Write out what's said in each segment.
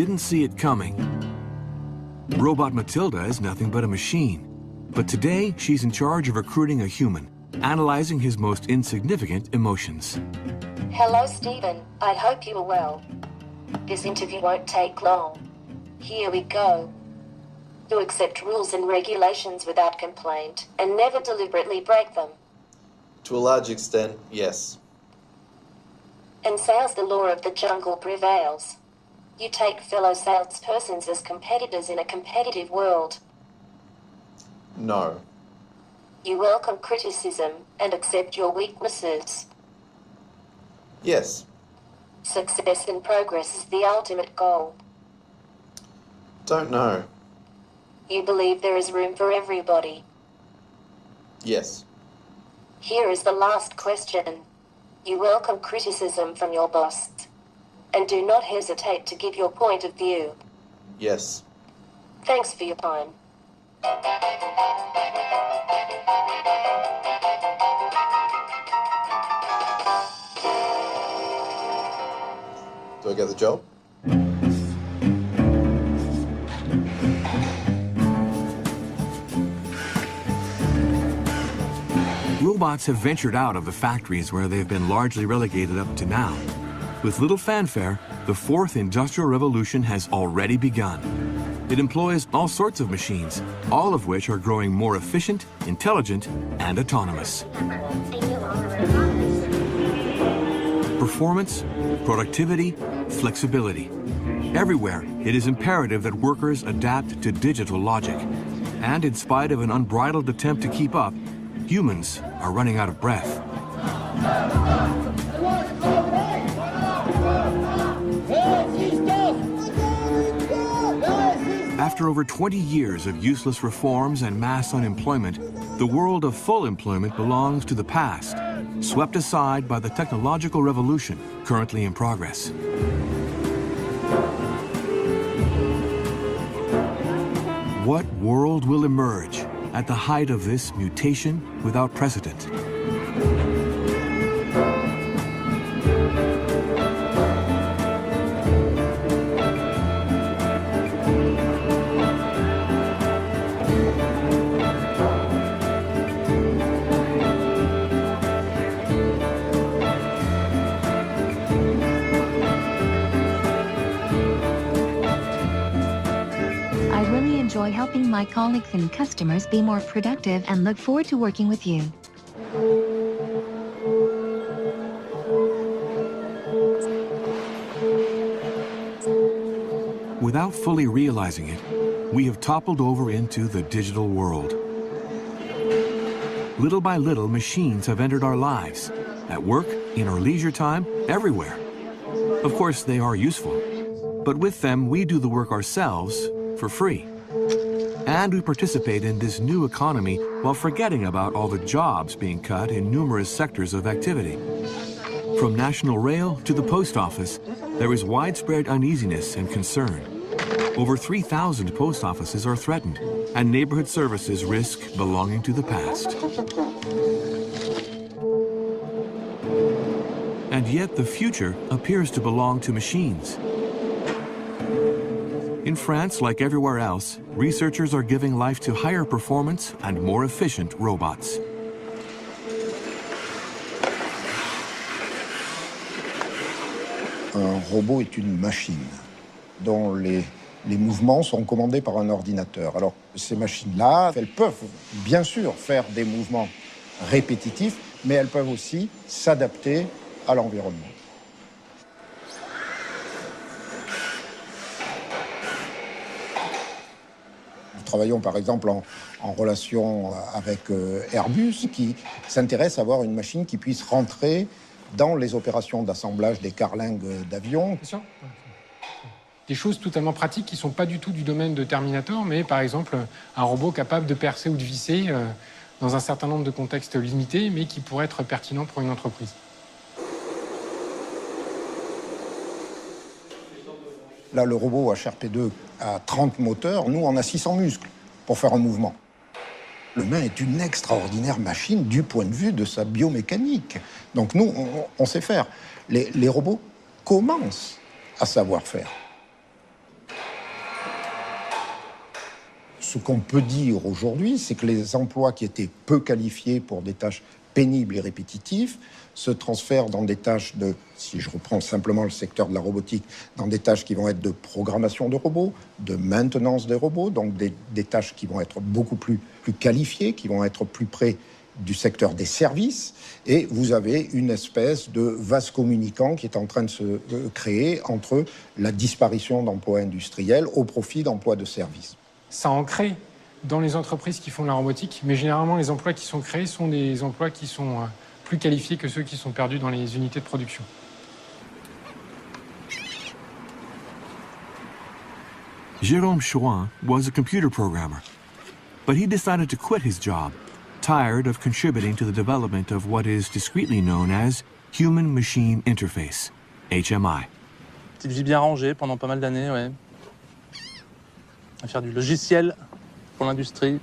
didn't see it coming. Robot Matilda is nothing but a machine. But today, she's in charge of recruiting a human, analyzing his most insignificant emotions. Hello, Stephen. I hope you are well. This interview won't take long. Here we go. You accept rules and regulations without complaint and never deliberately break them. To a large extent, yes. And sales, the law of the jungle prevails. You take fellow salespersons as competitors in a competitive world. No. You welcome criticism and accept your weaknesses. Yes. Success and progress is the ultimate goal. Don't know. You believe there is room for everybody. Yes. Here is the last question. You welcome criticism from your boss. And do not hesitate to give your point of view. Yes. Thanks for your time. Do I get the job? Robots have ventured out of the factories where they've been largely relegated up to now. With little fanfare, the fourth industrial revolution has already begun. It employs all sorts of machines, all of which are growing more efficient, intelligent, and autonomous. Performance, productivity, flexibility. Everywhere, it is imperative that workers adapt to digital logic. And in spite of an unbridled attempt to keep up, humans are running out of breath. After over 20 years of useless reforms and mass unemployment, the world of full employment belongs to the past, swept aside by the technological revolution currently in progress. What world will emerge at the height of this mutation without precedent? Enjoy helping my colleagues and customers be more productive and look forward to working with you. Without fully realizing it, we have toppled over into the digital world. Little by little, machines have entered our lives, at work, in our leisure time, everywhere. Of course, they are useful, but with them, we do the work ourselves for free. And we participate in this new economy while forgetting about all the jobs being cut in numerous sectors of activity. From national rail to the post office, there is widespread uneasiness and concern. Over 3,000 post offices are threatened, and neighborhood services risk belonging to the past. And yet the future appears to belong to machines. In France, like everywhere else, researchers are giving life to higher performance and more efficient robots. Un robot est une machine dont les mouvements sont commandés par un ordinateur. Alors, ces machines-là, elles peuvent bien sûr faire des mouvements répétitifs, mais elles peuvent aussi s'adapter à l'environnement. Nous travaillons par exemple en relation avec Airbus qui s'intéresse à avoir une machine qui puisse rentrer dans les opérations d'assemblage des carlingues d'avions. Bien sûr. Des choses totalement pratiques qui ne sont pas du tout du domaine de Terminator, mais par exemple un robot capable de percer ou de visser dans un certain nombre de contextes limités, mais qui pourrait être pertinent pour une entreprise. Là, le robot HRP2 a 30 moteurs, nous, on a 600 muscles pour faire un mouvement. L'humain est une extraordinaire machine du point de vue de sa biomécanique. Donc nous, on sait faire. Les robots commencent à savoir faire. Ce qu'on peut dire aujourd'hui, c'est que les emplois qui étaient peu qualifiés pour des tâches pénibles et répétitives se transfèrent dans des tâches de, si je reprends simplement le secteur de la robotique, dans des tâches qui vont être de programmation de robots, de maintenance des robots, donc des tâches qui vont être beaucoup plus qualifiées, qui vont être plus près du secteur des services, et vous avez une espèce de vase communicant qui est en train de se créer entre la disparition d'emplois industriels au profit d'emplois de services. Ça en crée dans les entreprises qui font de la robotique, mais généralement les emplois qui sont créés sont des emplois qui sont plus qualifiés que ceux qui sont perdus dans les unités de production. Jérôme Chouin was a computer programmer, but he decided to quit his job, tired of contributing to the development of what is discreetly known as Human-Machine Interface, HMI. Petite vie bien rangée pendant pas mal d'années, ouais. À faire du logiciel pour l'industrie,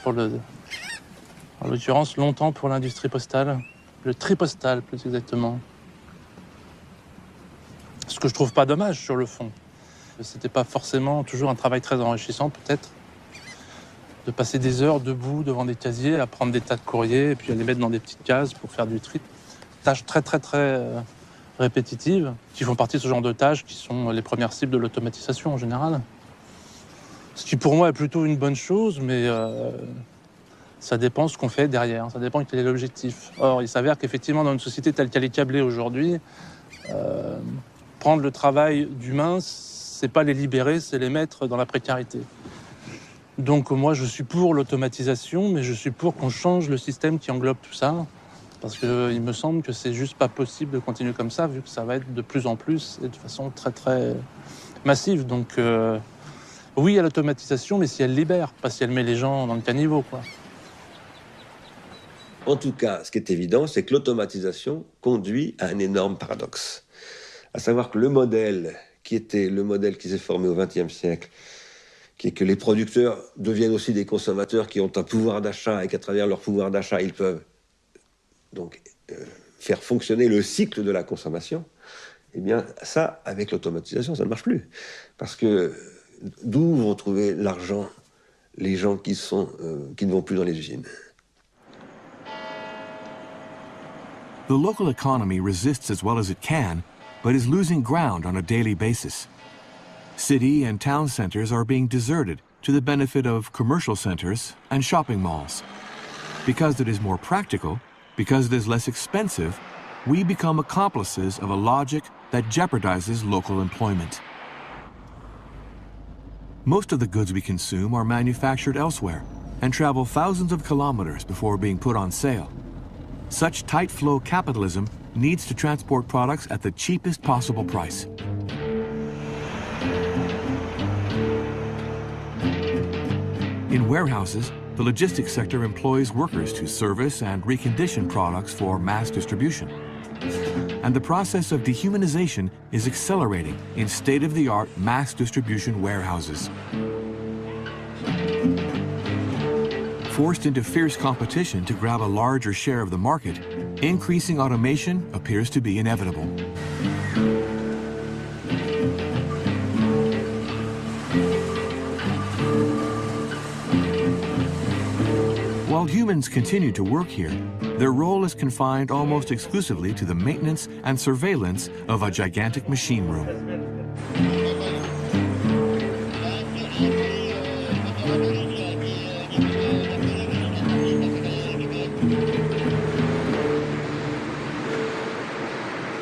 en l'occurrence longtemps pour l'industrie postale, le tri-postal plus exactement. Ce que je trouve pas dommage sur le fond. C'était pas forcément toujours un travail très enrichissant peut-être, de passer des heures debout devant des casiers, à prendre des tas de courriers et puis à les mettre dans des petites cases pour faire du tri. Tâches très répétitives qui font partie de ce genre de tâches qui sont les premières cibles de l'automatisation en général. Ce qui pour moi est plutôt une bonne chose, mais ça dépend de ce qu'on fait derrière, ça dépend quel est l'objectif. Or, il s'avère qu'effectivement, dans une société telle qu'elle est câblée aujourd'hui, prendre le travail d'humain, c'est pas les libérer, c'est les mettre dans la précarité. Donc moi, je suis pour l'automatisation, mais je suis pour qu'on change le système qui englobe tout ça, parce qu'il me semble que c'est juste pas possible de continuer comme ça, vu que ça va être de plus en plus et de façon très massive. Donc oui à l'automatisation, mais si elle libère, pas si elle met les gens dans le caniveau, quoi. En tout cas, ce qui est évident, c'est que l'automatisation conduit à un énorme paradoxe. À savoir que le modèle qui était le modèle qui s'est formé au XXe siècle, qui est que les producteurs deviennent aussi des consommateurs qui ont un pouvoir d'achat et qu'à travers leur pouvoir d'achat, ils peuvent donc faire fonctionner le cycle de la consommation, eh bien ça, avec l'automatisation, ça ne marche plus. Parce que d'où vont trouver l'argent les gens qui ne vont plus dans les usines? The local economy resists as well as it can, but is losing ground on a daily basis. City and town centers are being deserted to the benefit of commercial centers and shopping malls. Because it is more practical, because it is less expensive, we become accomplices of a logic that jeopardizes local employment. Most of the goods we consume are manufactured elsewhere and travel thousands of kilometers before being put on sale. Such tight flow capitalism needs to transport products at the cheapest possible price. In warehouses, the logistics sector employs workers to service and recondition products for mass distribution. And the process of dehumanization is accelerating in state-of-the-art mass distribution warehouses. Forced into fierce competition to grab a larger share of the market, increasing automation appears to be inevitable. While humans continue to work here, their role is confined almost exclusively to the maintenance and surveillance of a gigantic machine room.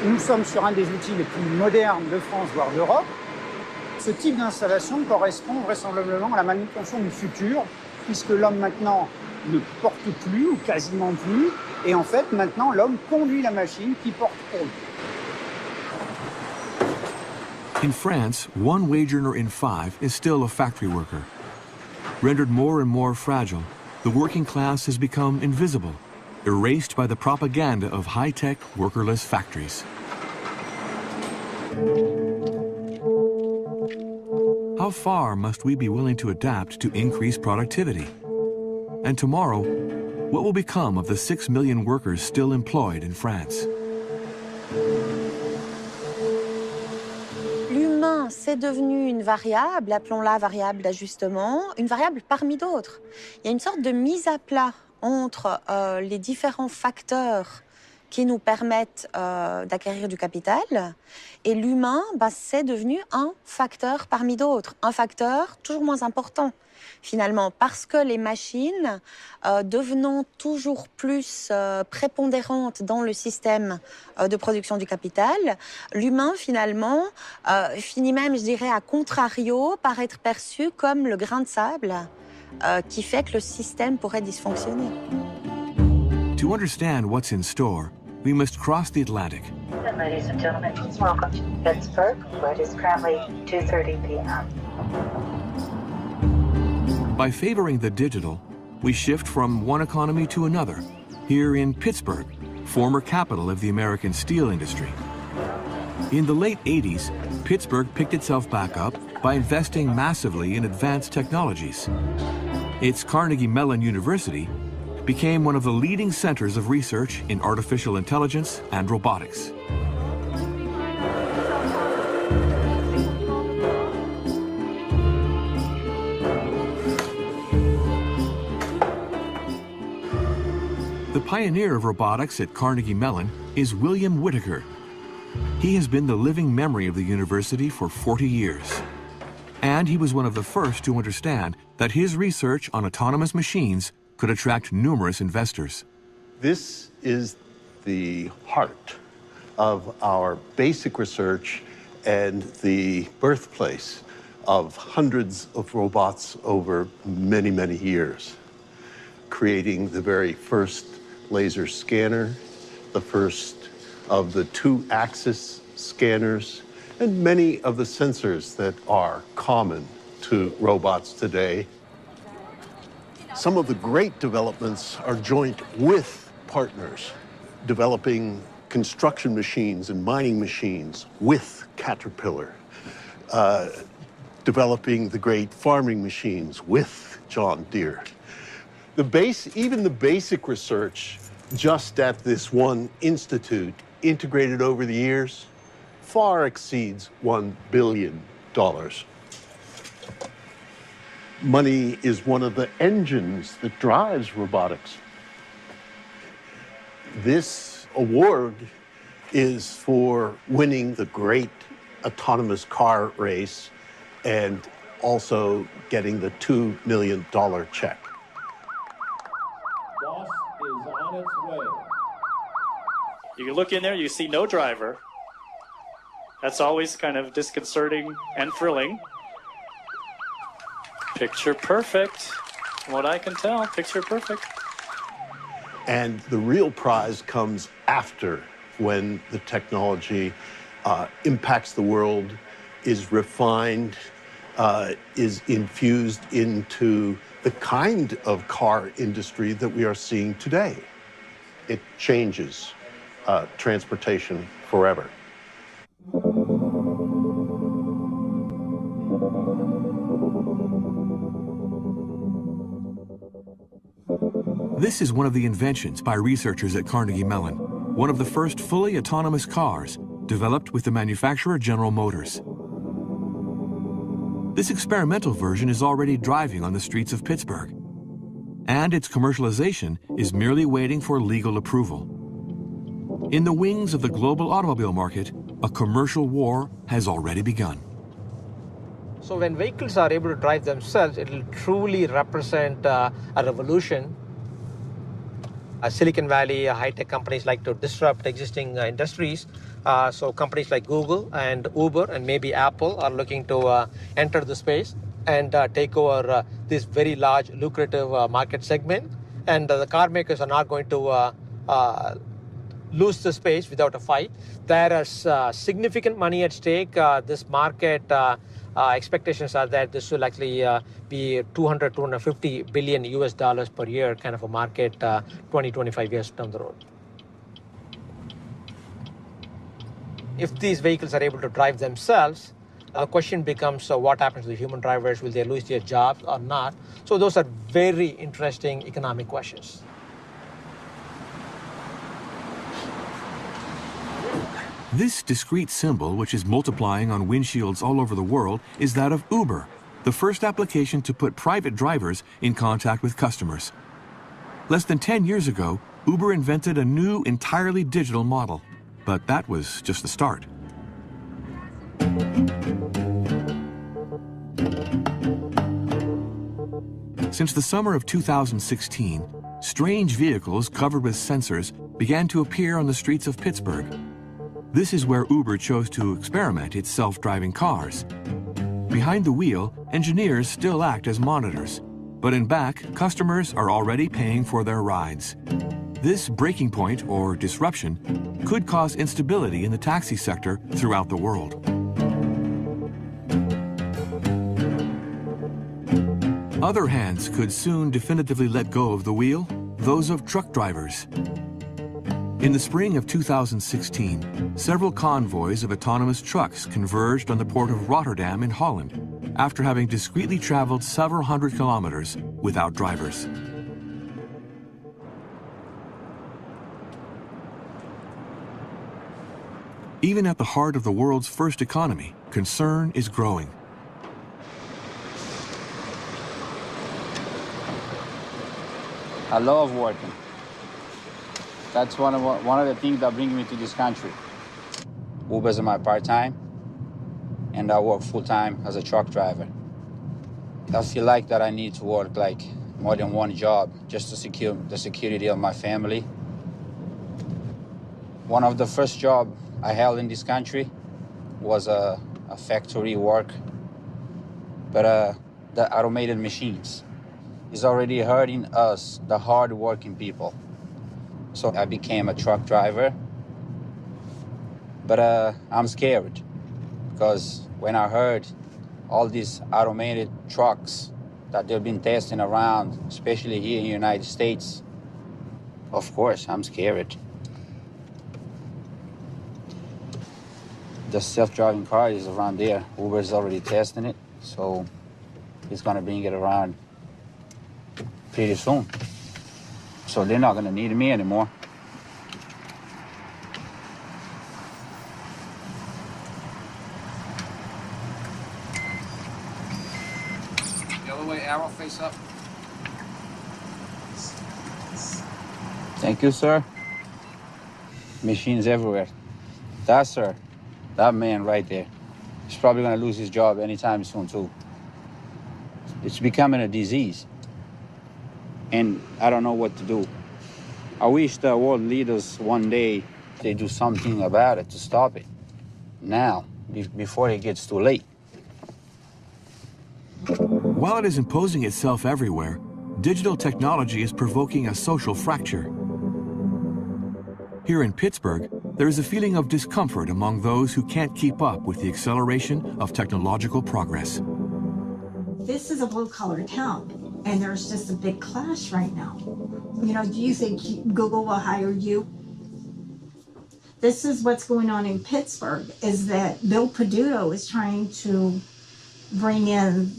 Nous sommes sur un des outils les plus modernes de France, voire d'Europe. Ce type d'installation correspond vraisemblablement à la manutention du futur, puisque l'homme maintenant ne porte plus, ou quasiment plus, et en fait, maintenant, l'homme conduit la machine qui porte pour lui. In France, 1 wage earner in 5 is still a factory worker. Rendered more and more fragile, the working class has become invisible, erased by the propaganda of high-tech, workerless factories. How far must we be willing to adapt to increase productivity? And tomorrow, what will become of the 6 million workers still employed in France? c'est devenu une variable, appelons-la variable d'ajustement, une variable parmi d'autres. Il y a une sorte de mise à plat entre les différents facteurs qui nous permettent d'acquérir du capital. Et l'humain, c'est devenu un facteur parmi d'autres. Un facteur toujours moins important, finalement, parce que les machines, devenant toujours plus prépondérantes dans le système de production du capital, l'humain, finalement, finit même, je dirais, à contrario, par être perçu comme le grain de sable qui fait que le système pourrait dysfonctionner. To understand what's in store, we must cross the Atlantic. Ladies and gentlemen, welcome to Pittsburgh, where it is currently 2:30 p.m. By favoring the digital, we shift from one economy to another, here in Pittsburgh, former capital of the American steel industry. In the late 80s, Pittsburgh picked itself back up by investing massively in advanced technologies. Its Carnegie Mellon University became one of the leading centers of research in artificial intelligence and robotics. The pioneer of robotics at Carnegie Mellon is William Whitaker. He has been the living memory of the university for 40 years. And he was one of the first to understand that his research on autonomous machines could attract numerous investors. This is the heart of our basic research and the birthplace of hundreds of robots over many, many years, creating the very first laser scanner, the first of the two-axis scanners, and many of the sensors that are common to robots today. Some of the great developments are joint with partners, developing construction machines and mining machines with Caterpillar, developing the great farming machines with John Deere. Even the basic research just at this one institute, integrated over the years, far exceeds $1 billion. Money is one of the engines that drives robotics. This award is for winning the great autonomous car race and also getting the $2 million check. Boss is on its way. You can look in there, you see no driver. That's always kind of disconcerting and thrilling. Picture perfect, from what I can tell, picture perfect. And the real prize comes after, when the technology impacts the world, is refined, is infused into the kind of car industry that we are seeing today. It changes transportation forever. This is one of the inventions by researchers at Carnegie Mellon, one of the first fully autonomous cars developed with the manufacturer General Motors. This experimental version is already driving on the streets of Pittsburgh, and its commercialization is merely waiting for legal approval. In the wings of the global automobile market, a commercial war has already begun. So when vehicles are able to drive themselves, it will truly represent a revolution. Silicon Valley, high-tech companies like to disrupt existing industries. So companies like Google and Uber and maybe Apple are looking to enter the space and take over this very large, lucrative market segment. And the car makers are not going to lose the space without a fight. There is significant money at stake. This market expectations are that this will actually be 250 billion US dollars per year kind of a market 20-25 years down the road. If these vehicles are able to drive themselves, the question becomes what happens to the human drivers? Will they lose their jobs or not? So those are very interesting economic questions. This discrete symbol, which is multiplying on windshields all over the world, is that of Uber, the first application to put private drivers in contact with customers. Less than 10 years ago, Uber invented a new, entirely digital model. But that was just the start. Since the summer of 2016, strange vehicles covered with sensors began to appear on the streets of Pittsburgh. This is where Uber chose to experiment its self-driving cars. Behind the wheel, engineers still act as monitors, but in back, customers are already paying for their rides. This breaking point, or disruption, could cause instability in the taxi sector throughout the world. Other hands could soon definitively let go of the wheel, those of truck drivers. In the spring of 2016, several convoys of autonomous trucks converged on the port of Rotterdam in Holland, after having discreetly traveled several hundred kilometers without drivers. Even at the heart of the world's first economy, concern is growing. I love working. That's one of the things that bring me to this country. Uber's my part-time, and I work full-time as a truck driver. I feel like that I need to work like more than one job just to secure the security of my family. One of the first jobs I held in this country was a factory work, but the automated machines is already hurting us, the hard-working people. So I became a truck driver, but I'm scared because when I heard all these automated trucks that they've been testing around, especially here in the United States, of course, I'm scared. The self-driving car is around there. Uber is already testing it, so it's gonna bring it around pretty soon. So they're not gonna need me anymore. The other way, arrow face up. Thank you, sir. Machines everywhere. That man right there, he's probably gonna lose his job anytime soon too. It's becoming a disease, and I don't know what to do. I wish the world leaders one day, they do something about it to stop it. Now, before it gets too late. While it is imposing itself everywhere, digital technology is provoking a social fracture. Here in Pittsburgh, there is a feeling of discomfort among those who can't keep up with the acceleration of technological progress. This is a blue-collar town, and there's just a big clash right now. You know, do you think Google will hire you? This is what's going on in Pittsburgh, is that Bill Peduto is trying to bring in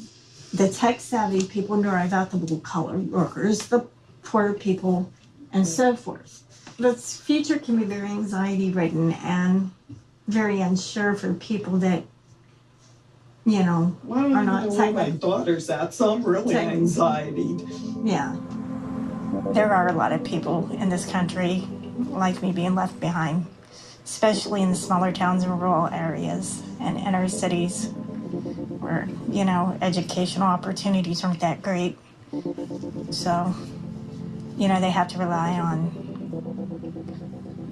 the tech-savvy people and drive out the blue-collar workers, the poor people, and so forth. The future can be very anxiety-ridden and very unsure for people that, you know, are not where my daughter's at, so I'm really anxiety. Yeah. There are a lot of people in this country like me being left behind, especially in the smaller towns and rural areas and inner cities where, you know, educational opportunities aren't that great. So, you know, they have to rely on,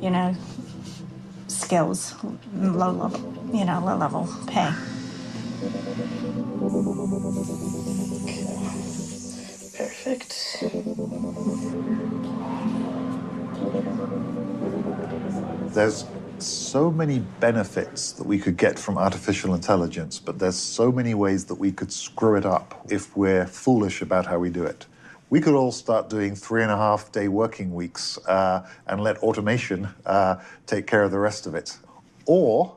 you know, skills, low level pay. Perfect. There's so many benefits that we could get from artificial intelligence, but there's so many ways that we could screw it up if we're foolish about how we do it. We could all start doing 3.5-day working weeks and let automation take care of the rest of it. Or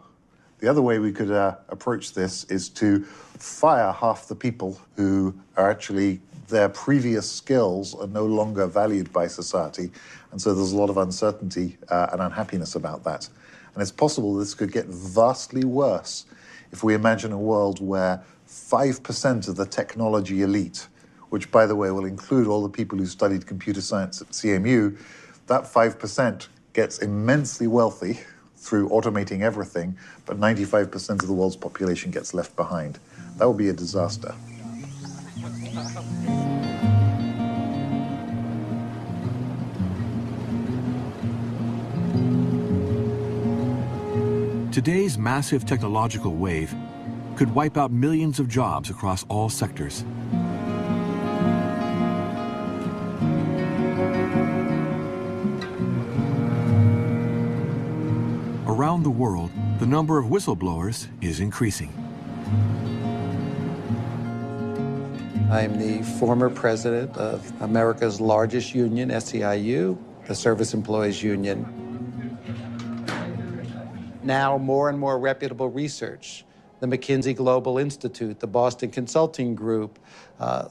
the other way we could approach this is to fire half the people who are actually their previous skills are no longer valued by society, and so there's a lot of uncertainty and unhappiness about that. And it's possible this could get vastly worse if we imagine a world where 5% of the technology elite, which, by the way, will include all the people who studied computer science at CMU, that 5% gets immensely wealthy through automating everything, but 95% of the world's population gets left behind. That would be a disaster. Today's massive technological wave could wipe out millions of jobs across all sectors. Around the world, the number of whistleblowers is increasing. I'm the former president of America's largest union, SEIU, the Service Employees Union. Now, more and more reputable research, the McKinsey Global Institute, the Boston Consulting Group,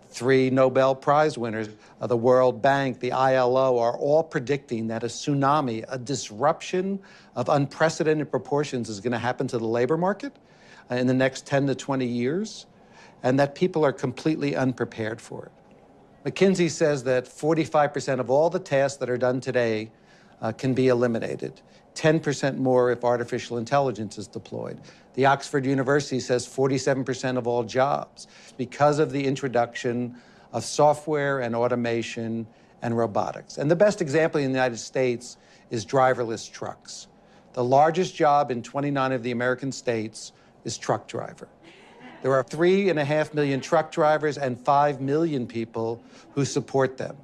3 Nobel Prize winners, the World Bank, the ILO, are all predicting that a tsunami, a disruption of unprecedented proportions is going to happen to the labor market in the next 10 to 20 years, and that people are completely unprepared for it. McKinsey says that 45% of all the tasks that are done today can be eliminated. 10% more if artificial intelligence is deployed. The Oxford University says 47% of all jobs because of the introduction of software and automation and robotics. And the best example in the United States is driverless trucks. The largest job in 29 of the American states is truck driver. There are 3.5 million truck drivers and 5 million people who support them.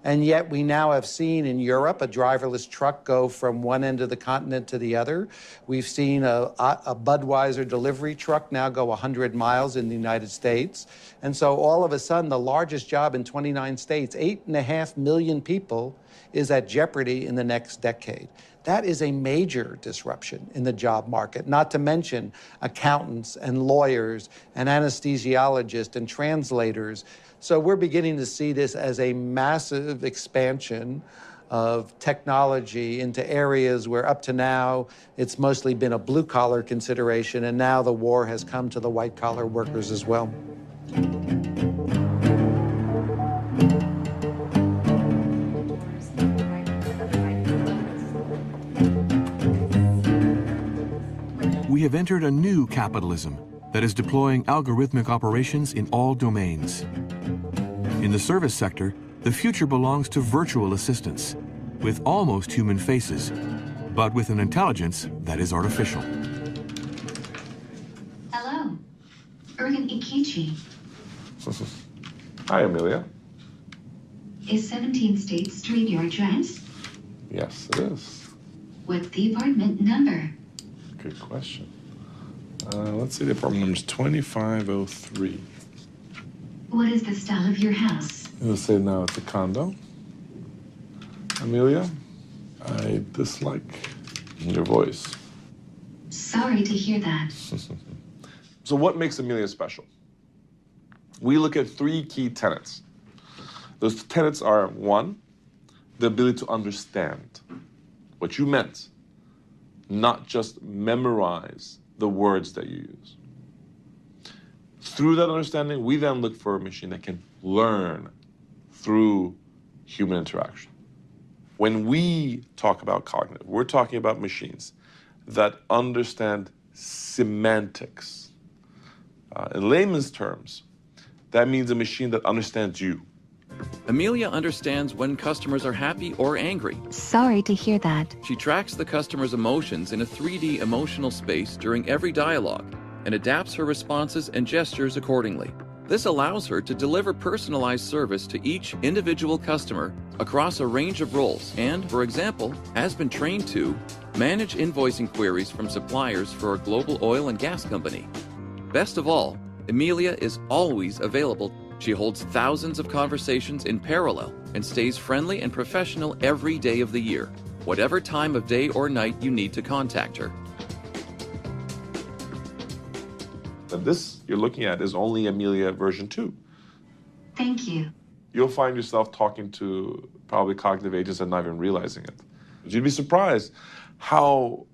And yet we now have seen in Europe a driverless truck go from one end of the continent to the other. We've seen a Budweiser delivery truck now go 100 miles in the United States. And so all of a sudden, the largest job in 29 states, 8.5 million people, is at jeopardy in the next decade. That is a major disruption in the job market, not to mention accountants and lawyers and anesthesiologists and translators. So we're beginning to see this as a massive expansion of technology into areas where up to now it's mostly been a blue-collar consideration, and now the war has come to the white-collar workers as well. We have entered a new capitalism that is deploying algorithmic operations in all domains. In the service sector, the future belongs to virtual assistants with almost human faces, but with an intelligence that is artificial. Hello, Ergen Ikichi. Hi, Amelia. Is 17 State Street your address? Yes, it is. What's the apartment number? Good question. Let's see, the apartment number is 2503. What is the style of your house? I'm going to say now it's a condo. Amelia, I dislike your voice. Sorry to hear that. So what makes Amelia special? We look at 3 key tenets. Those tenets are, 1, the ability to understand what you meant, not just memorize the words that you use. Through that understanding, we then look for a machine that can learn through human interaction. When we talk about cognitive, we're talking about machines that understand semantics. In layman's terms, that means a machine that understands you. Amelia understands when customers are happy or angry. Sorry to hear that. She tracks the customer's emotions in a 3D emotional space during every dialogue and adapts her responses and gestures accordingly. This allows her to deliver personalized service to each individual customer across a range of roles and, for example, has been trained to manage invoicing queries from suppliers for a global oil and gas company. Best of all, Amelia is always available. She holds thousands of conversations in parallel and stays friendly and professional every day of the year, whatever time of day or night you need to contact her. And this you're looking at is only Amelia version 2. Thank you. You'll find yourself talking to probably cognitive agents and not even realizing it. You'd be surprised how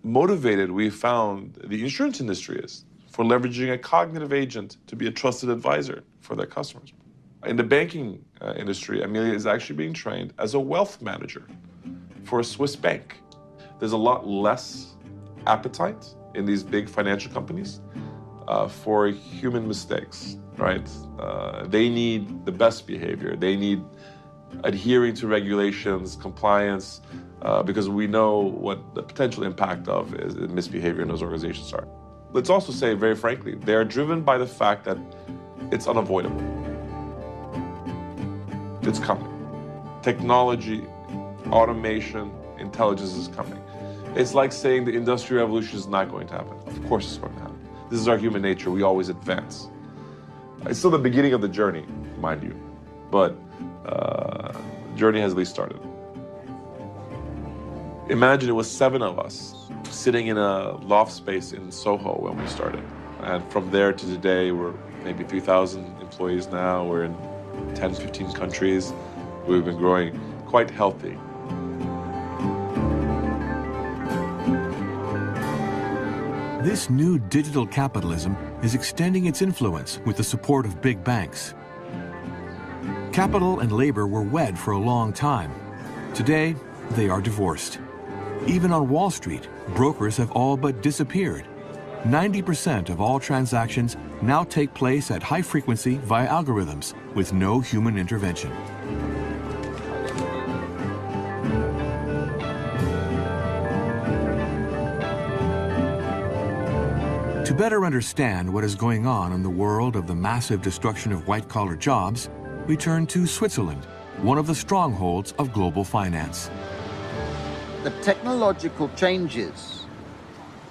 motivated we found the insurance industry is for leveraging a cognitive agent to be a trusted advisor for their customers. In the banking industry, Amelia is actually being trained as a wealth manager for a Swiss bank. There's a lot less appetite in these big financial companies for human mistakes, right? They need the best behavior. They need adhering to regulations, compliance, because we know what the potential impact of misbehavior in those organizations are. Let's also say, very frankly, they are driven by the fact that it's unavoidable. It's coming. Technology, automation, intelligence is coming. It's like saying the Industrial Revolution is not going to happen. Of course it's going to happen. This is our human nature. We always advance. It's still the beginning of the journey, mind you, but the journey has at least started. Imagine it was 7 of us sitting in a loft space in Soho when we started. And from there to today, we're maybe 3,000 employees now. We're in 10, 15 countries. We've been growing quite healthy. This new digital capitalism is extending its influence with the support of big banks. Capital and labor were wed for a long time. Today, they are divorced. Even on Wall Street, brokers have all but disappeared. 90% of all transactions now take place at high frequency via algorithms with no human intervention. To better understand what is going on in the world of the massive destruction of white-collar jobs, we turn to Switzerland, one of the strongholds of global finance. The technological changes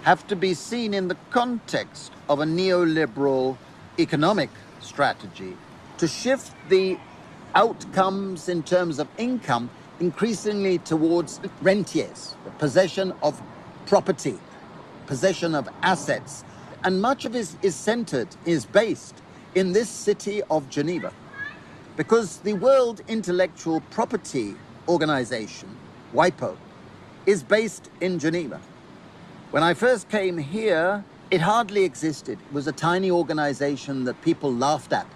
have to be seen in the context of a neoliberal economic strategy to shift the outcomes in terms of income increasingly towards rentiers, the possession of property, possession of assets. And much of it is based in this city of Geneva, because the World Intellectual Property Organization, WIPO, is based in Geneva. When I first came here, it hardly existed. It was a tiny organization that people laughed at.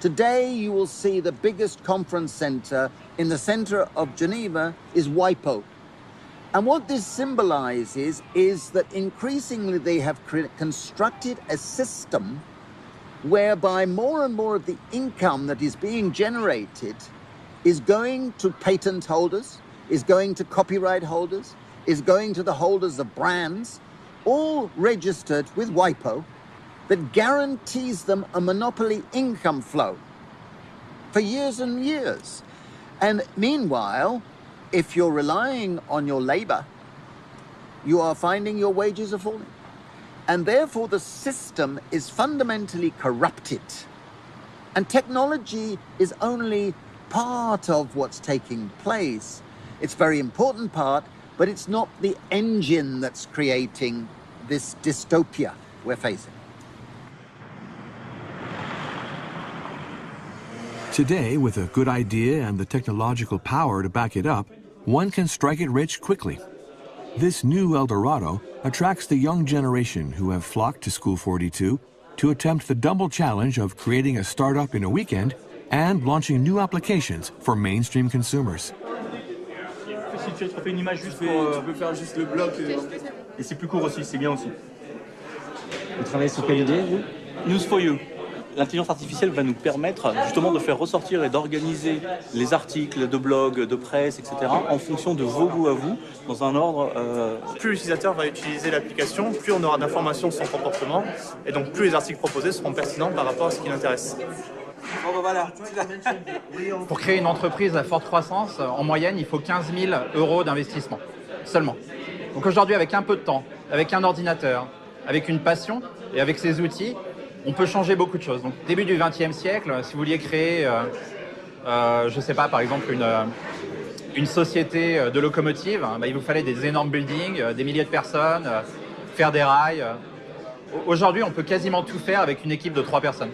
Today, you will see the biggest conference center in the center of Geneva is WIPO. And what this symbolizes is that increasingly they have constructed a system whereby more and more of the income that is being generated is going to patent holders, is going to copyright holders, is going to the holders of brands, all registered with WIPO, that guarantees them a monopoly income flow for years and years. And meanwhile, if you're relying on your labor, you are finding your wages are falling. And therefore the system is fundamentally corrupted. And technology is only part of what's taking place. It's a very important part, but it's not the engine that's creating this dystopia we're facing. Today, with a good idea and the technological power to back it up, one can strike it rich quickly. This new El Dorado attracts the young generation who have flocked to School 42 to attempt the double challenge of creating a startup in a weekend and launching new applications for mainstream consumers. Si tu fais une image juste pour... Tu peux faire juste le bloc et c'est plus court aussi, c'est bien aussi. Vous travaillez sur quelle idée, vous? News for You. L'intelligence artificielle va nous permettre justement de faire ressortir et d'organiser les articles de blog, de presse, etc. en fonction de vos goûts à vous, dans un ordre... Plus l'utilisateur va utiliser l'application, plus on aura d'informations sur son comportement, et donc plus les articles proposés seront pertinents par rapport à ce qui l'intéresse. Pour créer une entreprise à forte croissance, en moyenne, il faut 15 000 € d'investissement, seulement. Donc aujourd'hui, avec un peu de temps, avec un ordinateur, avec une passion et avec ces outils, on peut changer beaucoup de choses. Donc, début du XXe siècle, si vous vouliez créer, je ne sais pas, par exemple, une société de locomotives, il vous fallait des énormes buildings, des milliers de personnes, faire des rails. Aujourd'hui, on peut quasiment tout faire avec une équipe de 3 personnes.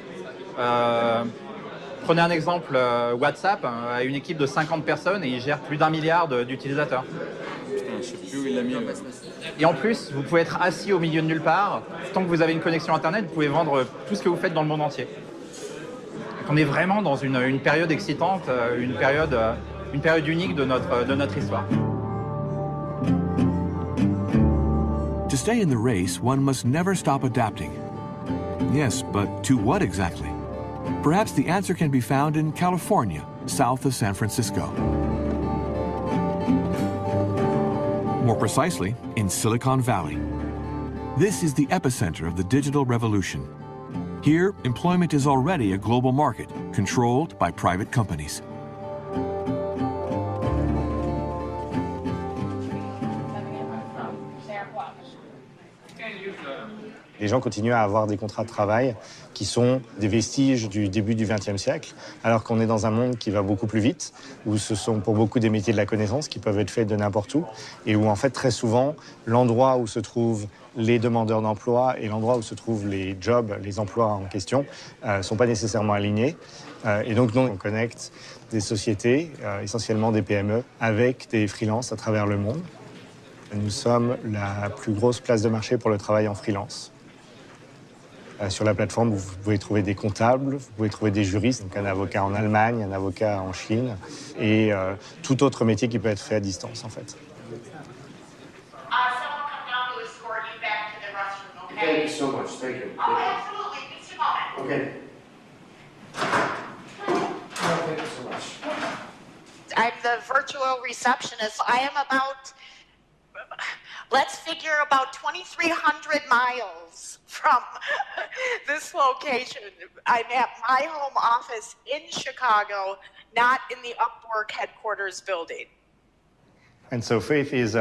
Prenez un exemple, WhatsApp a une équipe de 50 personnes et il gère plus d'1 milliard d'utilisateurs. Putain, je sais plus où il l'a mis. Et en plus, vous pouvez être assis au milieu de nulle part. Tant que vous avez une connexion Internet, vous pouvez vendre tout ce que vous faites dans le monde entier. Donc on est vraiment dans une période excitante, une période unique de notre histoire. To stay in the race, one must never stop adapting. Yes, but to what exactly? Perhaps the answer can be found in California, south of San Francisco. More precisely, in Silicon Valley. This is the epicenter of the digital revolution. Here, employment is already a global market, controlled by private companies. Les gens continuent à avoir des contrats de travail qui sont des vestiges du début du XXe siècle, alors qu'on est dans un monde qui va beaucoup plus vite, où ce sont pour beaucoup des métiers de la connaissance qui peuvent être faits de n'importe où, et où en fait très souvent, l'endroit où se trouvent les demandeurs d'emploi et l'endroit où se trouvent les jobs, les emplois en question, ne sont pas nécessairement alignés. Et donc nous, on connecte des sociétés, essentiellement des PME, avec des freelances à travers le monde. Nous sommes la plus grosse place de marché pour le travail en freelance. Sur la plateforme, vous pouvez trouver des comptables, vous pouvez trouver des juristes, donc un avocat en Allemagne, un avocat en Chine, et tout autre métier qui peut être fait à distance, en fait. Thank you so much. Thank you. Oh, absolutely. Just a moment. Okay. Thank you so much. I'm the virtual receptionist. I am about, let's figure about 2,300 miles from this location. I'm at my home office in Chicago, not in the Upwork headquarters building. And so Faith is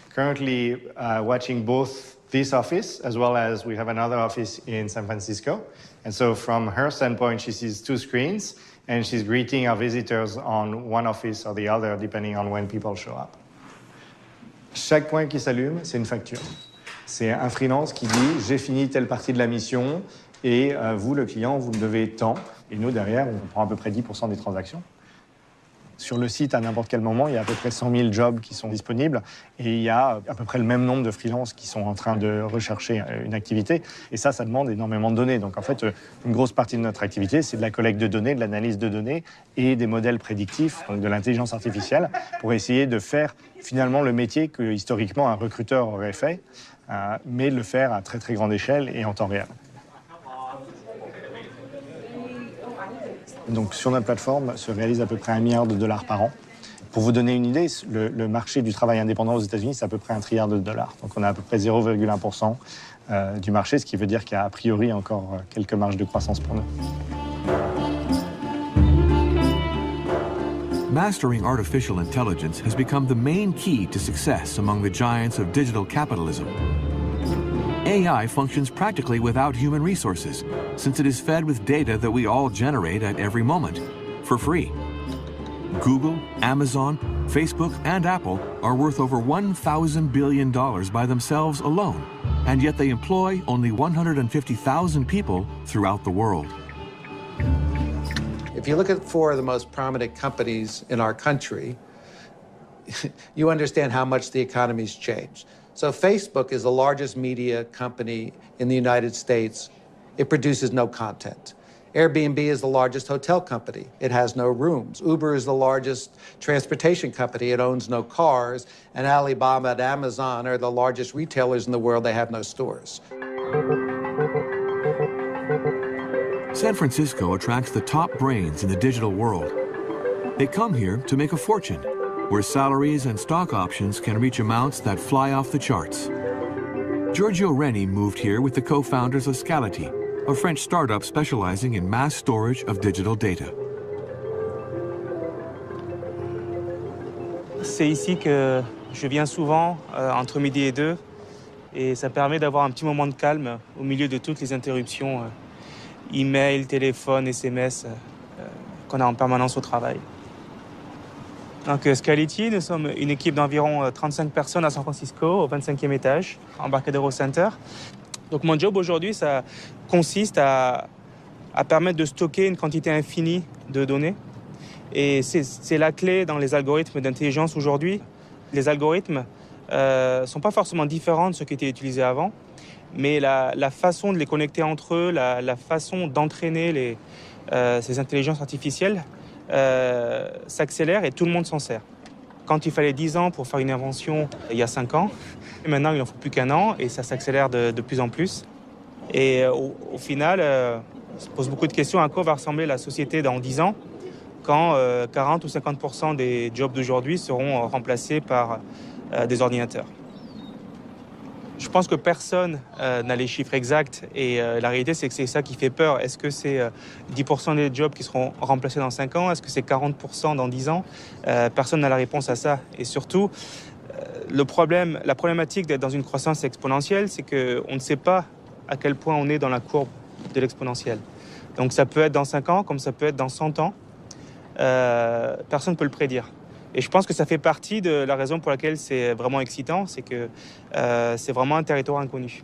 currently watching both this office, as well as we have another office in San Francisco. And so from her standpoint, she sees two screens, and she's greeting our visitors on one office or the other, depending on when people show up. Chaque point qui s'allume, c'est une facture. C'est un freelance qui dit « j'ai fini telle partie de la mission, et vous, le client, vous me devez tant ». Et nous, derrière, on prend à peu près 10% des transactions. Sur le site, à n'importe quel moment, il y a à peu près 100 000 jobs qui sont disponibles et il y a à peu près le même nombre de freelances qui sont en train de rechercher une activité. Et ça demande énormément de données. Donc en fait, une grosse partie de notre activité, c'est de la collecte de données, de l'analyse de données et des modèles prédictifs, donc de l'intelligence artificielle, pour essayer de faire finalement le métier que historiquement un recruteur aurait fait, mais de le faire à très très grande échelle et en temps réel. Donc sur notre plateforme se réalise à peu près $1 milliard par an. Pour vous donner une idée, le marché du travail indépendant aux États-Unis, c'est à peu près $1 trillion. Donc on a à peu près 0,1% du marché, ce qui veut dire qu'il y a a priori encore quelques marges de croissance pour nous. Mastering artificial intelligence has become the main key to success among the giants of digital capitalism. AI functions practically without human resources, since it is fed with data that we all generate at every moment, for free. Google, Amazon, Facebook, and Apple are worth over $1,000 billion by themselves alone, and yet they employ only 150,000 people throughout the world. If you look at 4 of the most prominent companies in our country, you understand how much the economy's changed. So Facebook is the largest media company in the United States. It produces no content. Airbnb is the largest hotel company. It has no rooms. Uber is the largest transportation company. It owns no cars. And Alibaba and Amazon are the largest retailers in the world. They have no stores. San Francisco attracts the top brains in the digital world. They come here to make a fortune, where salaries and stock options can reach amounts that fly off the charts. Giorgio Reni moved here with the co-founders of Scality, a French startup specializing in mass storage of digital data. C'est ici que je viens souvent, entre midi et 2, et ça permet d'avoir un petit moment de calme au milieu de toutes les interruptions, email, téléphone, SMS, qu'on a en permanence au travail. Donc, Scality, nous sommes une équipe d'environ 35 personnes à San Francisco, au 25e étage, Embarcadero Center. Donc, mon job aujourd'hui, ça consiste à à permettre de stocker une quantité infinie de données. Et c'est la clé dans les algorithmes d'intelligence aujourd'hui. Les algorithmes ne sont pas forcément différents de ceux qui étaient utilisés avant, mais la façon de les connecter entre eux, la façon d'entraîner ces intelligences artificielles s'accélère et tout le monde s'en sert. Quand il fallait 10 ans pour faire une invention il y a 5 ans, et maintenant il n'en faut plus qu'1 an et ça s'accélère de plus en plus. Et au final, on se pose beaucoup de questions à quoi va ressembler la société dans 10 ans quand 40 ou 50% des jobs d'aujourd'hui seront remplacés par des ordinateurs. Je pense que personne n'a les chiffres exacts et la réalité, c'est que c'est ça qui fait peur. Est-ce que c'est 10% des jobs qui seront remplacés dans 5 ans? Est-ce que c'est 40% dans 10 ans? Personne n'a la réponse à ça. Et surtout, la problématique d'être dans une croissance exponentielle, c'est qu'on ne sait pas à quel point on est dans la courbe de l'exponentielle. Donc ça peut être dans 5 ans, comme ça peut être dans 100 ans. Personne ne peut le prédire. Et je pense que ça fait partie de la raison pour laquelle c'est vraiment excitant, c'est que c'est vraiment un territoire inconnu.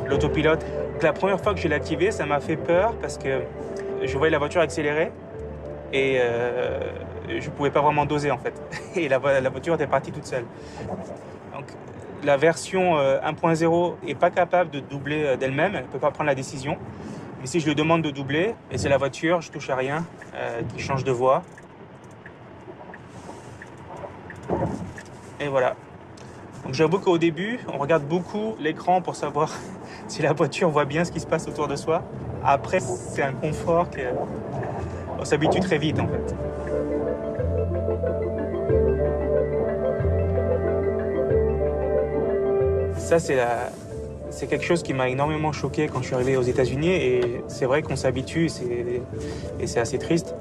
L'autopilote, la première fois que je l'ai activé, ça m'a fait peur parce que je voyais la voiture accélérer et je ne pouvais pas vraiment doser en fait. Et la voiture était partie toute seule. Donc, la version 1.0 n'est pas capable de doubler d'elle-même, elle ne peut pas prendre la décision. Mais si je lui demande de doubler, et c'est la voiture, je touche à rien, qui change de voie. Et voilà. Donc j'avoue qu'au début, on regarde beaucoup l'écran pour savoir si la voiture voit bien ce qui se passe autour de soi. Après, c'est un confort qu'on s'habitue très vite en fait. Ça, c'est quelque chose qui m'a énormément choqué quand je suis arrivé aux États-Unis et c'est vrai qu'on s'habitue et c'est assez triste.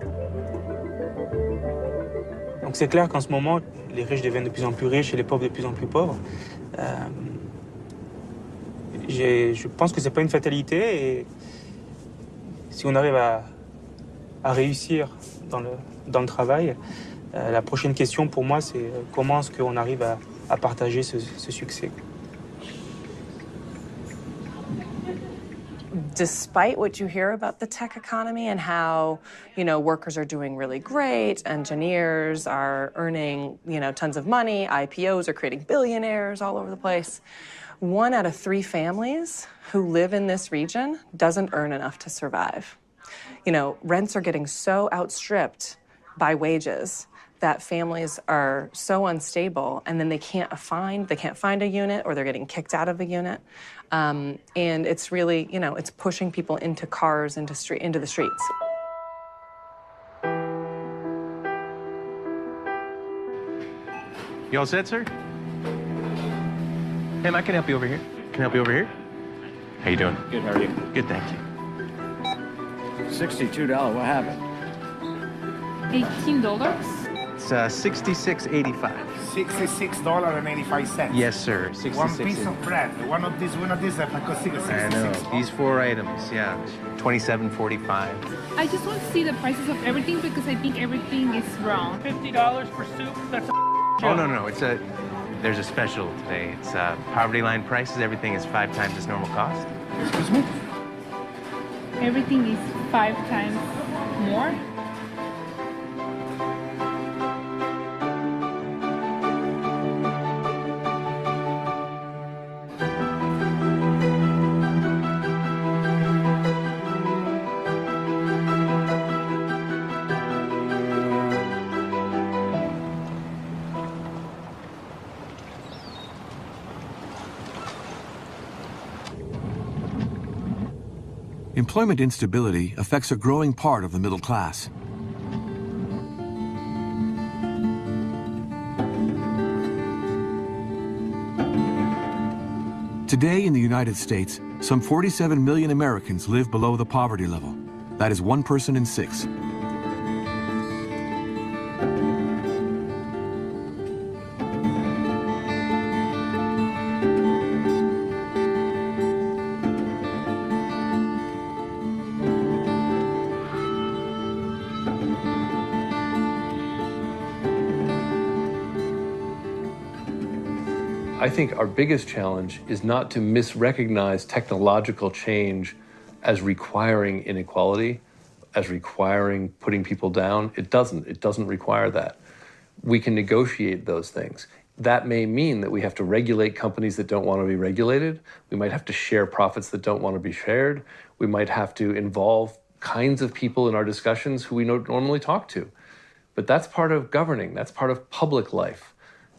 Donc c'est clair qu'en ce moment, les riches deviennent de plus en plus riches et les pauvres de plus en plus pauvres. Je pense que c'est pas une fatalité et si on arrive à réussir dans le travail, la prochaine question pour moi, c'est comment est-ce qu'on arrive à partager ce succès. Despite what you hear about the tech economy and how, workers are doing really great, engineers are earning, tons of money, IPOs are creating billionaires all over the place, 1 out of 3 families who live in this region doesn't earn enough to survive. Rents are getting so outstripped by wages that families are so unstable and then they can't find a unit or they're getting kicked out of a unit. And it's really, it's pushing people into cars, into the streets. You all set, sir? Hey, I can help you over here. Can I help you over here? How you doing? Good, how are you? Good, thank you. $62, what happened? $18? It's $66.85. $66.85. Yes, sir. 66. One piece of bread. One of these, that cost $66. I know. These 4 items, yeah. $27.45. I just want to see the prices of everything because I think everything is wrong. $50 for soup? That's a Oh, no. There's a special today. It's poverty line prices. Everything is 5 times its normal cost. Excuse me? Everything is 5 times more? Employment instability affects a growing part of the middle class. Today in the United States, some 47 million Americans live below the poverty level. That is 1 person in 6. I think our biggest challenge is not to misrecognize technological change as requiring inequality, as requiring putting people down. It doesn't require that. We can negotiate those things. That may mean that we have to regulate companies that don't want to be regulated. We might have to share profits that don't want to be shared. We might have to involve kinds of people in our discussions who we don't normally talk to. But that's part of governing. That's part of public life.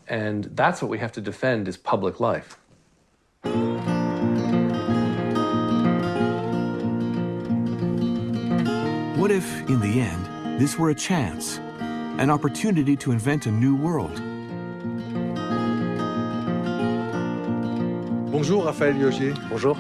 And that's what we have to defend is public life. What if, in the end, this were a chance, an opportunity to invent a new world? Bonjour Raphaël Liogier. Bonjour.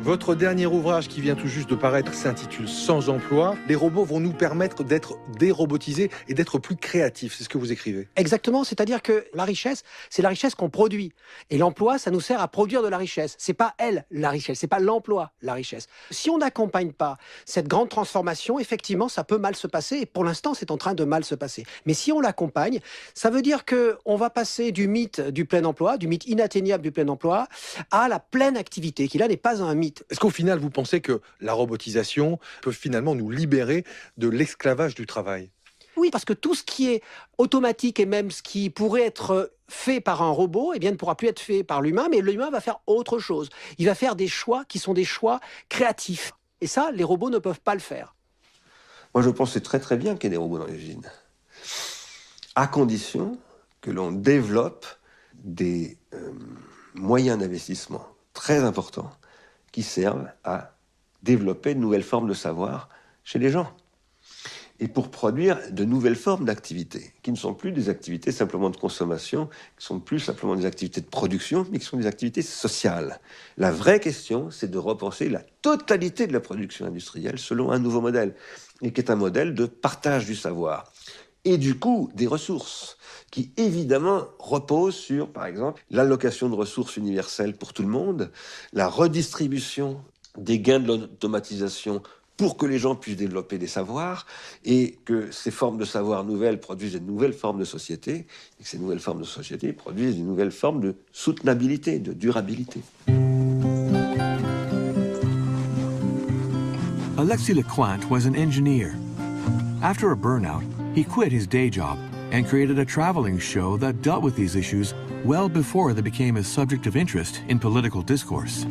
Votre dernier ouvrage qui vient tout juste de paraître s'intitule « Sans emploi ». Les robots vont nous permettre d'être dérobotisés et d'être plus créatifs. C'est ce que vous écrivez. Exactement, c'est-à-dire que la richesse, c'est la richesse qu'on produit. Et l'emploi, ça nous sert à produire de la richesse. C'est pas elle, la richesse, c'est pas l'emploi, la richesse. Si on n'accompagne pas cette grande transformation, effectivement, ça peut mal se passer. Et pour l'instant, c'est en train de mal se passer. Mais si on l'accompagne, ça veut dire qu'on va passer du mythe du plein emploi, du mythe inatteignable du plein emploi, à la pleine activité, qui là n'est pas un mythe. Est-ce qu'au final, vous pensez que la robotisation peut finalement nous libérer de l'esclavage du travail ? Oui, parce que tout ce qui est automatique et même ce qui pourrait être fait par un robot, eh bien, ne pourra plus être fait par l'humain, mais l'humain va faire autre chose. Il va faire des choix qui sont des choix créatifs. Et ça, les robots ne peuvent pas le faire. Moi, je pense que c'est très très bien qu'il y ait des robots dans les usines, à condition que l'on développe des moyens d'investissement très importants qui servent à développer de nouvelles formes de savoir chez les gens. Et pour produire de nouvelles formes d'activités, qui ne sont plus des activités simplement de consommation, qui ne sont plus simplement des activités de production, mais qui sont des activités sociales. La vraie question, c'est de repenser la totalité de la production industrielle selon un nouveau modèle, et qui est un modèle de partage du savoir. Et du coup, des ressources, qui évidemment reposent sur, par exemple, l'allocation de ressources universelles pour tout le monde, la redistribution des gains de l'automatisation pour que les gens puissent développer des savoirs et que ces formes de savoir nouvelles produisent de nouvelles formes de société et que ces nouvelles formes de société produisent de nouvelles formes de soutenabilité, de durabilité. Alexis Lecointe was an engineer. After a burnout, he quit his day job and created a traveling show that dealt with these issues well before they became a subject of interest in political discourse.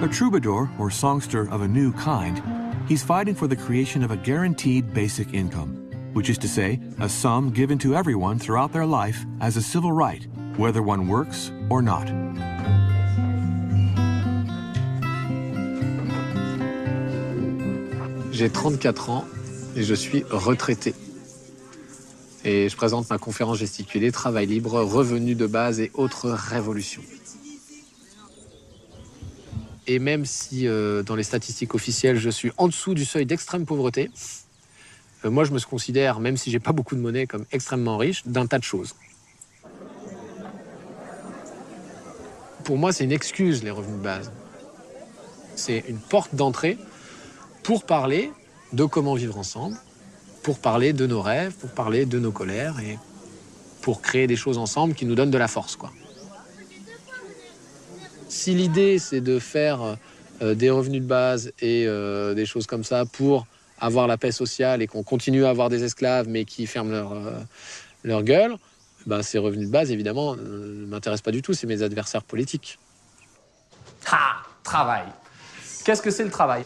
A troubadour or songster of a new kind, he's fighting for the creation of a guaranteed basic income, which is to say, a sum given to everyone throughout their life as a civil right, whether one works or not. J'ai 34 ans et je suis retraité. Et je présente ma conférence gesticulée « Travail libre, revenus de base et autres révolutions ». Et même si dans les statistiques officielles, je suis en dessous du seuil d'extrême pauvreté, moi je me considère, même si j'ai pas beaucoup de monnaie, comme extrêmement riche d'un tas de choses. Pour moi, c'est une excuse, les revenus de base. C'est une porte d'entrée pour parler de comment vivre ensemble, pour parler de nos rêves, pour parler de nos colères et pour créer des choses ensemble qui nous donnent de la force, quoi. Si l'idée, c'est de faire des revenus de base et des choses comme ça pour avoir la paix sociale et qu'on continue à avoir des esclaves mais qui ferment leur gueule, ben, ces revenus de base, évidemment, ne m'intéressent pas du tout, c'est mes adversaires politiques. Ah, travail. Qu'est-ce que c'est le travail ?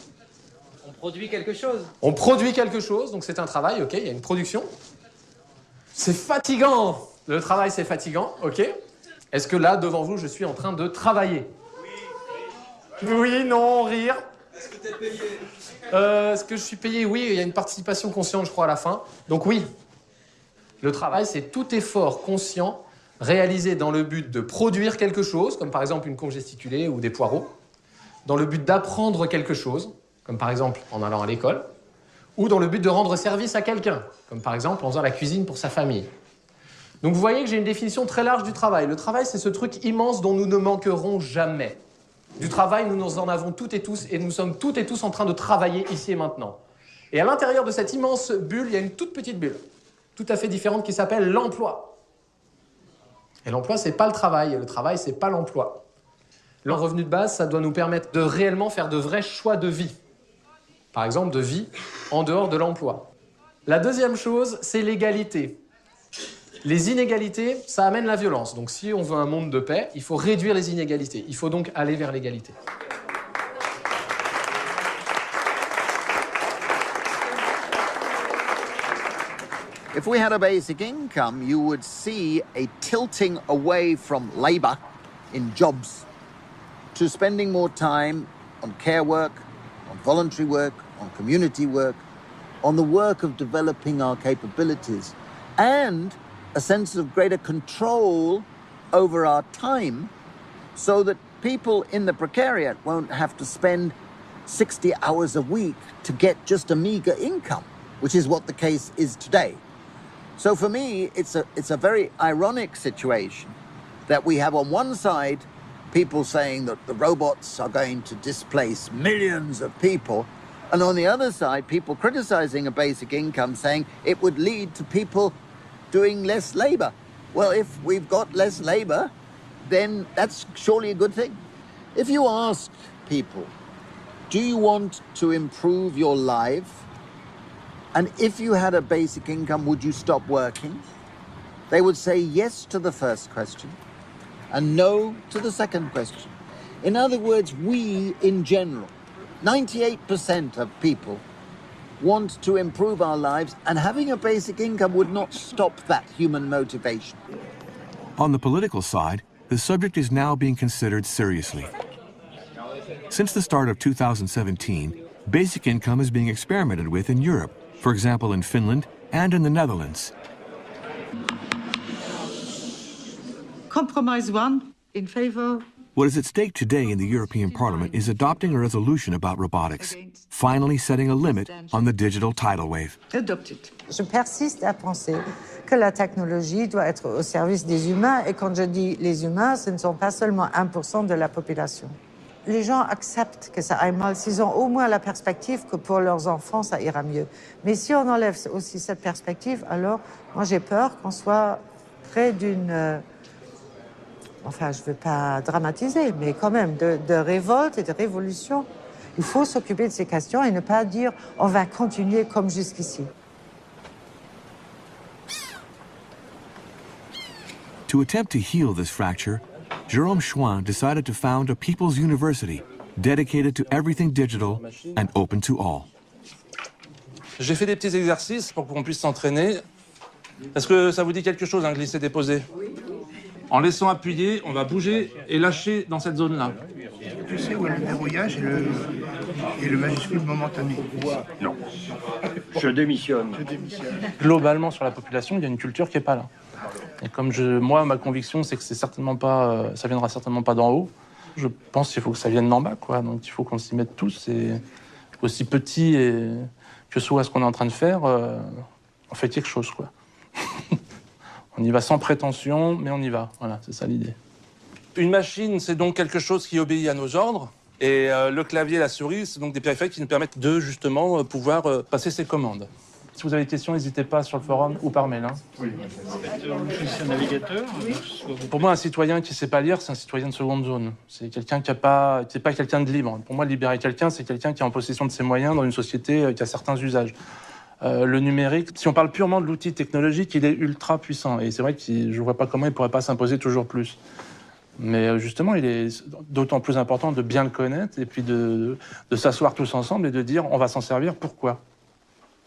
On produit quelque chose. On produit quelque chose, donc c'est un travail, ok, il y a une production. C'est fatigant. Le travail, c'est fatigant, ok. Est-ce que là, devant vous, je suis en train de travailler ? Oui. Oui, non, rire. Est-ce que tu es payé ? Est-ce que je suis payé ? Oui, il y a une participation consciente, je crois, à la fin. Donc oui. Le travail, c'est tout effort conscient réalisé dans le but de produire quelque chose, comme par exemple une conche gesticulée ou des poireaux, dans le but d'apprendre quelque chose, comme par exemple en allant à l'école, ou dans le but de rendre service à quelqu'un, comme par exemple en faisant la cuisine pour sa famille. Donc vous voyez que j'ai une définition très large du travail. Le travail, c'est ce truc immense dont nous ne manquerons jamais. Du travail, nous en avons toutes et tous, et nous sommes toutes et tous en train de travailler ici et maintenant. Et à l'intérieur de cette immense bulle, il y a une toute petite bulle, tout à fait différente, qui s'appelle l'emploi. Et l'emploi, c'est pas le travail, et le travail, c'est pas l'emploi. Le revenu de base, ça doit nous permettre de réellement faire de vrais choix de vie. Par exemple, de vie en dehors de l'emploi. La deuxième chose, c'est l'égalité. Les inégalités, ça amène la violence. Donc si on veut un monde de paix, il faut réduire les inégalités. Il faut donc aller vers l'égalité. If we had a basic income, you would see a tilting away from labor in jobs to spending more time on care work, on voluntary work, on community work, on the work of developing our capabilities, and a sense of greater control over our time so that people in the precariat won't have to spend 60 hours a week to get just a meager income, which is what the case is today. So for me, it's a very ironic situation that we have on one side people saying that the robots are going to displace millions of people, and on the other side, people criticizing a basic income saying it would lead to people doing less labor. Well, if we've got less labor, then that's surely a good thing. If you ask people, do you want to improve your life? And if you had a basic income, would you stop working? They would say yes to the first question and no to the second question. In other words, we in general, 98% of people want to improve our lives, and having a basic income would not stop that human motivation. On the political side, the subject is now being considered seriously. Since the start of 2017, basic income is being experimented with in Europe, for example in Finland and in the Netherlands. Compromise 1 in favor. What is at stake today in the European Parliament is adopting a resolution about robotics, finally setting a limit on the digital tidal wave. Adopted. Je persiste à penser que la technologie doit être au service des humains, et quand je dis les humains, ce ne sont pas seulement 1% de la population. Les gens acceptent que ça aille mal s'ils ont au moins la perspective que pour leurs enfants, ça ira mieux. Mais si on enlève aussi cette perspective, alors moi j'ai peur qu'on soit près d'une... Enfin, je ne veux pas dramatiser, mais quand même, de révolte et de révolution. Il faut s'occuper de ces questions et ne pas dire « on va continuer comme jusqu'ici ». To attempt to heal this fracture, Jérôme Chouin decided to found a People's University dedicated to everything digital and open to all. J'ai fait des petits exercices pour qu'on puisse s'entraîner. Est-ce que ça vous dit quelque chose, glisser-déposer? En laissant appuyer, on va bouger et lâcher dans cette zone-là. Tu sais où est le verrouillage et le majuscule momentané? Non. Je démissionne. Globalement, sur la population, il y a une culture qui n'est pas là. Et comme moi, ma conviction, c'est que c'est certainement pas, ça viendra certainement pas d'en haut. Je pense qu'il faut que ça vienne d'en bas, quoi. Donc il faut qu'on s'y mette tous. Et aussi petit que soit ce qu'on est en train de faire, on fait quelque chose, quoi. On y va sans prétention, mais on y va. Voilà, c'est ça l'idée. Une machine, c'est donc quelque chose qui obéit à nos ordres. Et le clavier et la souris, c'est donc des périphériques qui nous permettent de, justement, pouvoir passer ces commandes. Si vous avez des questions, n'hésitez pas sur le forum ou par mail. Hein. Oui. C'est un navigateur. Pour moi, un citoyen qui ne sait pas lire, c'est un citoyen de seconde zone. C'est quelqu'un qui n'est pas quelqu'un de libre. Pour moi, libérer quelqu'un, c'est quelqu'un qui est en possession de ses moyens dans une société qui a certains usages. Le numérique, si on parle purement de l'outil technologique, il est ultra puissant. Et c'est vrai que je ne vois pas comment il ne pourrait pas s'imposer toujours plus. Mais justement, il est d'autant plus important de bien le connaître et puis de s'asseoir tous ensemble et de dire on va s'en servir, pourquoi ?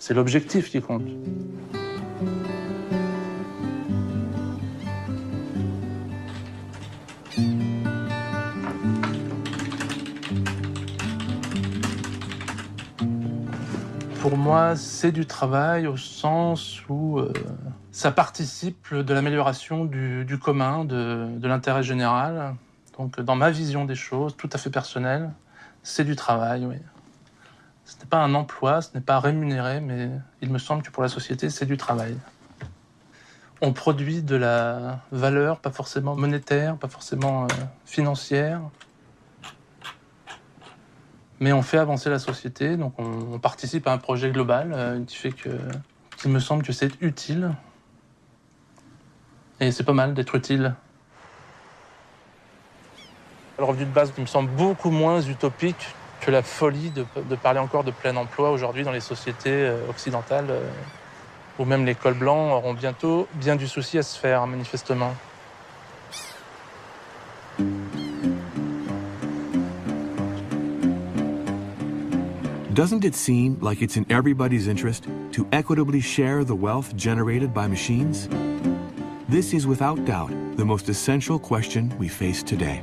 C'est l'objectif qui compte. Pour moi, c'est du travail au sens où ça participe de l'amélioration du commun, de l'intérêt général. Donc, dans ma vision des choses, tout à fait personnelle, c'est du travail, oui. Ce n'est pas un emploi, ce n'est pas rémunéré, mais il me semble que pour la société, c'est du travail. On produit de la valeur, pas forcément monétaire, pas forcément financière, Mais on fait avancer la société, donc on participe à un projet global qui me semble que c'est utile. Et c'est pas mal d'être utile. Le revenu de base me semble beaucoup moins utopique que la folie de parler encore de plein emploi aujourd'hui dans les sociétés occidentales, où même les cols blancs auront bientôt bien du souci à se faire, manifestement. Doesn't it seem like it's in everybody's interest to equitably share the wealth generated by machines? This is without doubt the most essential question we face today.